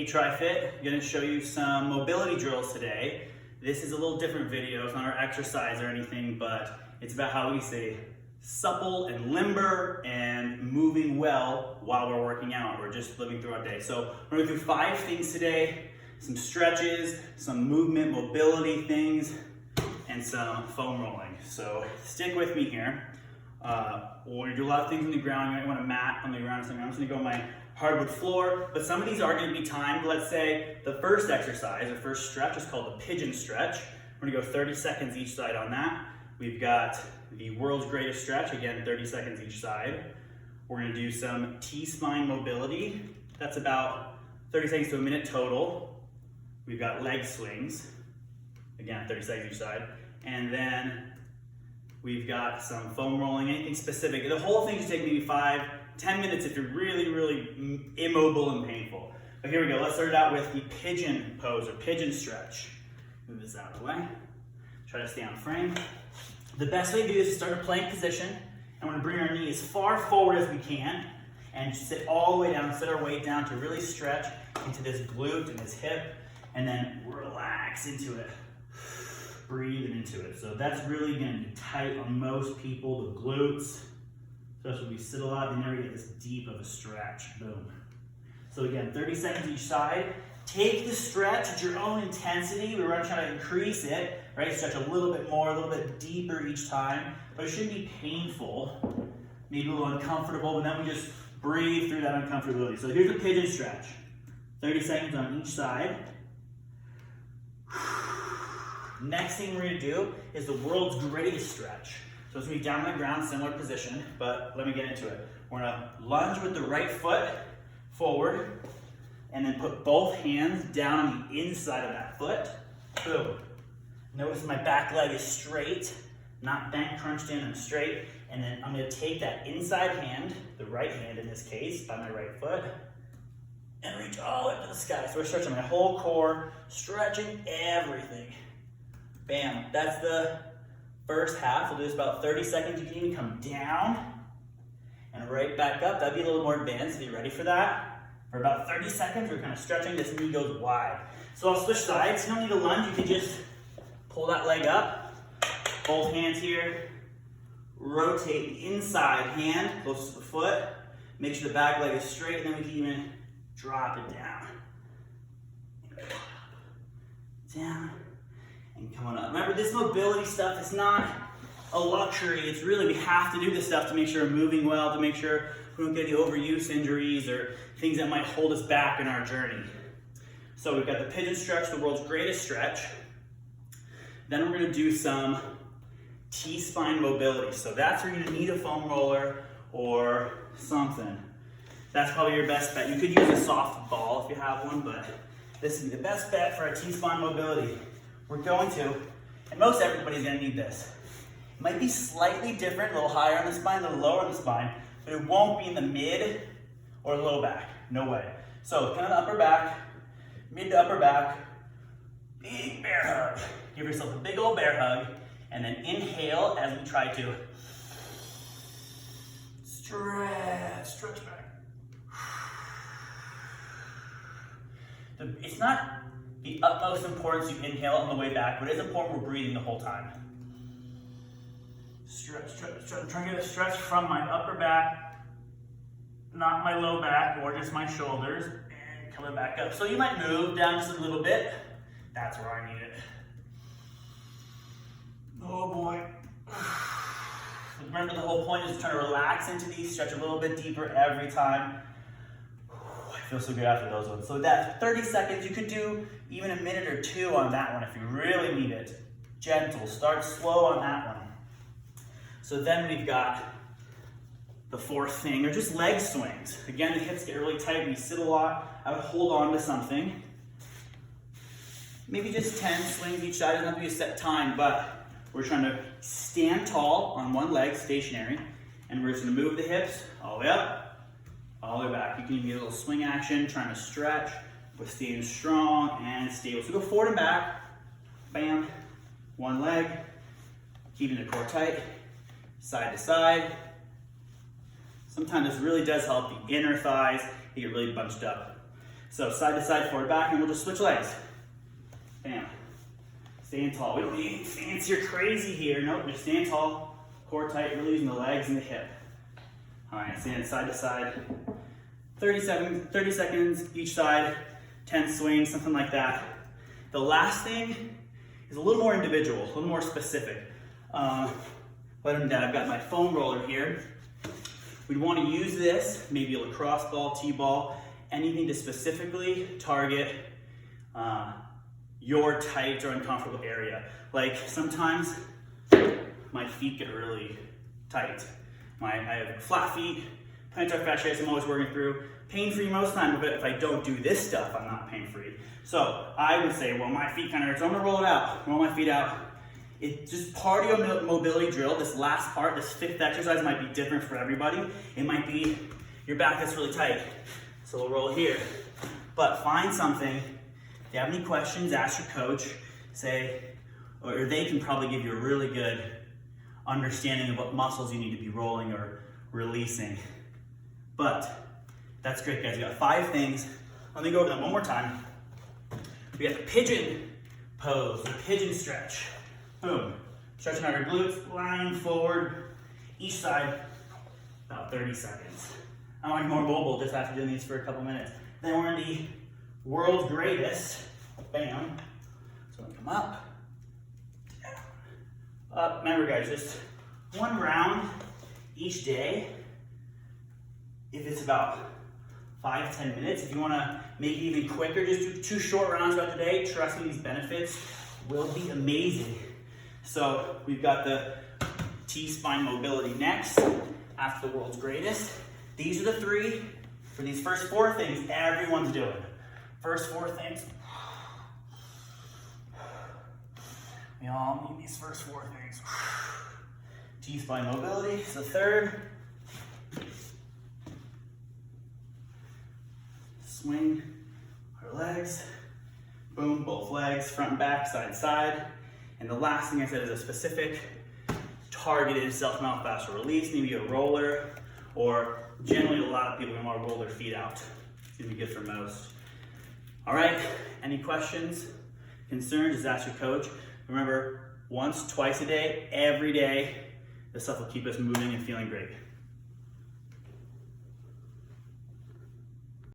Hey TriFit, I'm going to show you some mobility drills today. This is a little different video. It's not our exercise or anything, but it's about how we stay supple and limber and moving well while we're working out or just living through our day. So we're going to do 5 things today, some stretches, some movement, mobility things, and some foam rolling. So stick with me here. We're going to do a lot of things on the ground. You might want a mat on the ground. So I'm just going to go on my hardwood floor, but some of these are going to be timed. Let's say the first exercise, or first stretch, is called the Pigeon Stretch. We're going to go 30 seconds each side on that. We've got the world's greatest stretch, again 30 seconds each side. We're going to do some T-spine mobility. That's about 30 seconds to a minute total. We've got leg swings, again 30 seconds each side. And then we've got some foam rolling, anything specific. The whole thing should take maybe 5-10 minutes if you're really immobile and painful. But here we go, let's start it out with the Pigeon Pose or Pigeon Stretch. Move this out of the way. Try to stay on frame. The best way to do this is start a plank position, and we're gonna bring our knee as far forward as we can and sit all the way down, set our weight down to really stretch into this glute and this hip, and then relax into it. Breathing into it. So that's really gonna be tight on most people, the glutes. Especially when we sit a lot, they never get this deep of a stretch. Boom. So again, 30 seconds each side. Take the stretch at your own intensity. We're going to try to increase it, right? Stretch a little bit more, a little bit deeper each time, but it shouldn't be painful, maybe a little uncomfortable, but then we just breathe through that uncomfortability. So here's the Pigeon Stretch. 30 seconds on each side. Next thing we're going to do is the world's greatest stretch. So it's going to be down on the ground, similar position, but let me get into it. We're going to lunge with the right foot forward, and then put both hands down on the inside of that foot. Boom. Notice my back leg is straight, not bent, crunched in, I'm straight. And then I'm going to take that inside hand, the right hand in this case, by my right foot, and reach all the way to the sky. So we're stretching my whole core, stretching everything. Bam. That's the first half. We'll do this about 30 seconds. You can even come down and right back up. That'd be a little more advanced. Are you ready for that? For about 30 seconds, we're kind of stretching. This knee goes wide. So I'll switch sides. You don't need a lunge. You can just pull that leg up. Both hands here. Rotate the inside hand close to the foot. Make sure the back leg is straight, and then we can even drop it down. Down. And come on up. Remember, this mobility stuff is not a luxury. It's really, we have to do this stuff to make sure we're moving well, to make sure we don't get any overuse injuries or things that might hold us back in our journey. So we've got the Pigeon Stretch, the world's greatest stretch. Then we're gonna do some T-spine mobility. So that's where you're gonna need a foam roller or something. That's probably your best bet. You could use a soft ball if you have one, but this would be the best bet for our T-spine mobility. We're going to, and most everybody's gonna need this. It might be slightly different, a little higher on the spine, a little lower on the spine, but it won't be in the mid or low back, no way. So kind of the upper back, mid to upper back, big bear hug. Give yourself a big old bear hug, and then inhale as we try to stretch back. It's not the utmost importance you inhale on the way back, but it is important we're breathing the whole time. Stretch, stretch, stretch. I'm trying to get a stretch from my upper back, not my low back or just my shoulders, and coming back up. So you might move down just a little bit. That's where I need it. Oh boy. Remember, the whole point is trying to relax into these, stretch a little bit deeper every time. I feel so good after those ones. So that's 30 seconds. You could do even a minute or 2 on that one if you really need it. Gentle, start slow on that one. So then we've got the fourth thing, or just leg swings. Again, the hips get really tight. We sit a lot. I would hold on to something. Maybe just 10 swings each side. It doesn't have to be a set time, but we're trying to stand tall on one leg, stationary, and we're just gonna move the hips all the way up, all the way back. You can even get a little swing action, trying to stretch, but staying strong and stable. So go forward and back, bam, one leg, keeping the core tight, side to side. Sometimes this really does help the inner thighs. They get really bunched up. So side to side, forward, back, and we'll just switch legs. Bam. Stand tall. We don't need anything fancy or crazy here. Nope, just stand tall, core tight, really using the legs and the hip. All right, stand side to side. 30 seconds each side, 10 swings, something like that. The last thing is a little more individual, a little more specific. Other than that, I've got my foam roller here. We'd want to use this, maybe a lacrosse ball, t-ball, anything to specifically target your tight or uncomfortable area. Like sometimes my feet get really tight. I have flat feet, plantar fasciitis I'm always working through. Pain-free most of the time, but if I don't do this stuff, I'm not pain-free. So I would say, well, my feet kind of hurt, so I'm gonna roll it out, roll my feet out. It's just part of your mobility drill. This last part, this fifth exercise might be different for everybody. It might be your back that's really tight. So we'll roll here. But find something. If you have any questions, ask your coach. Say, or they can probably give you a really good understanding of what muscles you need to be rolling or releasing. But that's great, guys. We got 5 things. Let me go over them one more time. We got the pigeon pose, the pigeon stretch. Boom. Stretching out your glutes, lying forward, each side, about 30 seconds. I want you more mobile just after doing these for a couple minutes. Then we're in the world's greatest. Bam. So come up, down, up. Remember, guys, just 1 round each day. If it's about 5-10 minutes, if you want to make it even quicker, just do 2 short rounds throughout the day. Trust me, these benefits will be amazing. So we've got the T-spine mobility next, after the world's greatest. These are the 3 for these first 4 things everyone's doing. First 4 things. We all need these first 4 things. T-spine mobility is the 3rd. Swing our legs. Boom, both legs, front and back, side to side. And the last thing I said is a specific targeted self-myofascial release, maybe a roller, or generally a lot of people want to roll their feet out. It's gonna be good for most. All right, any questions, concerns, just ask your coach. Remember, once, twice a day, every day, this stuff will keep us moving and feeling great.